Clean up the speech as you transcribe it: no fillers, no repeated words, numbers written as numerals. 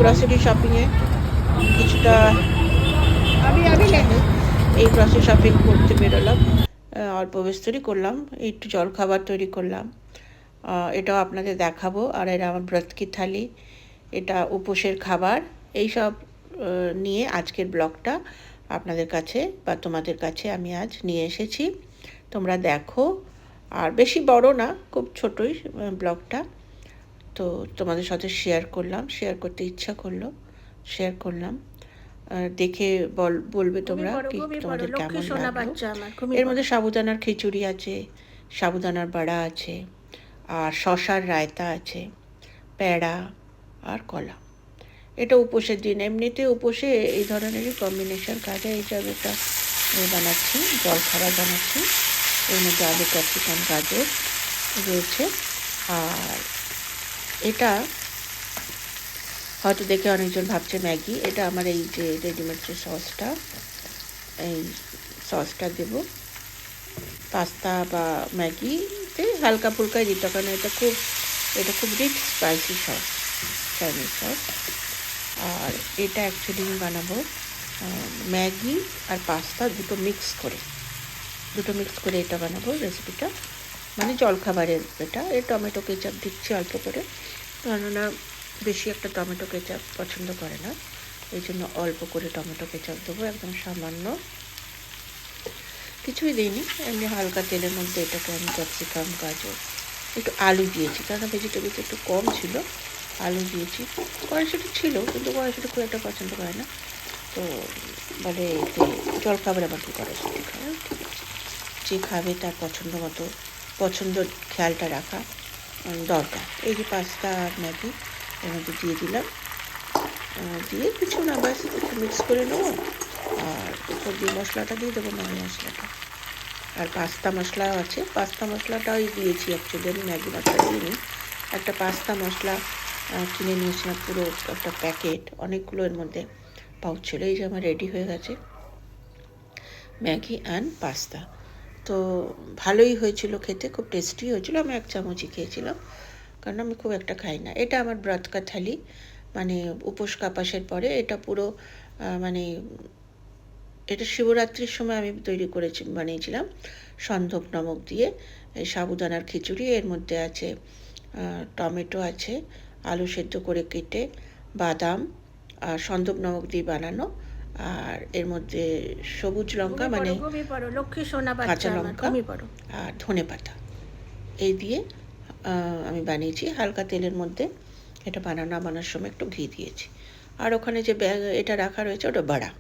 Grocery শপিংয়ে কিছুটা এই grocery shopping করতে বেরোলাম, অল্প বিস্তরই করলাম, একটু জলখাবার তৈরি করলাম, এটাও আপনাদের দেখাবো। আর এটা আমার ব্রত কি থালি, এটা উপোসের খাবার, এইসব নিয়ে আজকের ব্লগটা আপনাদের কাছে বা তোমাদের কাছে আমি আজ নিয়ে এসেছি। তোমরা দেখো, আর বেশি বড় না, খুব ছোটই ব্লগটা, তো তোমাদের সাথে শেয়ার করতে ইচ্ছা করলো, শেয়ার করলাম। দেখে বলবে তোমরা কি তোমাদের কেমন লাগলো। এর মধ্যে সাবুদানার খিচুড়ি আছে, সাবুদানার বড়া আছে, আর শশার রায়তা আছে, প্যাড়া আর কলা। এটা উপোসের দিন, এমনিতে উপোসে এই ধরনেরই কম্বিনেশন কাজে এইসব একটা বানাচ্ছি, জলখাবার বানাচ্ছি। এর মধ্যে আলু, ক্যাপসিকাম, গাজর রয়েছে। আর এটা হয়তো দেখে অনেকজন ভাবছে ম্যাগি, এটা আমার এই যে রেডিমেড যে সসটা, এই সসটা দেব পাস্তা বা ম্যাগিতে হালকা ফুলকাই দিতে, কারণ এটা খুব rich spicy sauce, Chinese sauce. আর এটা অ্যাকচুয়ালি আমি বানাবো ম্যাগি আর পাস্তা দুটো মিক্স করে এটা বানাবো রেসিপিটা, মানে জলখাবারের এটা। এই টমেটো কেচাপ দিচ্ছি অল্প করে, কেননা বেশি একটা টমেটো কেচাপ পছন্দ করে না, এই জন্য অল্প করে টমেটো কেচাপ দেবো, একদম সামান্য, কিছুই দিইনি, এমনি হালকা তেলের মধ্যে এটাকে আমি ক্যাপসিকাম, গাজর, একটু আলু দিয়েছি, কারণ ভেজিটেবলস একটু কম ছিল, আলু দিয়েছি। কড়াইশুঁটি ছিল, কিন্তু কড়াইশুঁটি খুব একটা পছন্দ করে না, তো বলে যে জলখাবার আবার কি কড়াইশুঁটি খাবে, ঠিক আছে, যে খাবে তার পছন্দ খেয়ালটা রাখা দরকার। এই যে পাস্তা আর ম্যাগি এর মধ্যে দিয়ে দিলাম, দিয়ে কিছু না, ব্যাস একটু মিক্স করে নেবো, আর সবজি মশলাটা দিয়ে দেবো, ম্যাগি মশলাটা। আর পাস্তা মশলাও আছে, পাস্তা মশলাটাই দিয়েছি অ্যাকচুয়ালি, আমি ম্যাগি মশলা দিইনি। একটা পাস্তা মশলা কিনে নিয়েছিলাম, পুরো একটা প্যাকেট, অনেকগুলো এর মধ্যে পাউচ ছিল। এই যে আমার রেডি হয়ে গেছে ম্যাগি অ্যান্ড পাস্তা, তো ভালোই হয়েছিল খেতে, খুব টেস্টি হয়েছিল। আমি এক চামচই খেয়েছিলাম, কারণ আমি খুব একটা খাই না। এটা আমার ব্রত কা থালি, মানে উপোস কাপাসের পরে এটা পুরো মানে এটা শিবরাত্রির সময় আমি বানিয়েছিলাম সন্ধব নমক দিয়ে, এই সাবুদানার খিচুড়ি। এর মধ্যে আছে টমেটো আছে, আলু সেদ্ধ করে কেটে, বাদাম আর সন্ধব নমক দিয়ে বানানো, আর এর মধ্যে সবুজ লঙ্কা, মানে কাঁচা লঙ্কা আর ধনে পাতা, এই দিয়ে আমি বানিয়েছি হালকা তেলের মধ্যে। এটা বানানোর সময় একটু ঘি দিয়েছি। আর ওখানে যে এটা রাখা রয়েছে ওটা বড়া,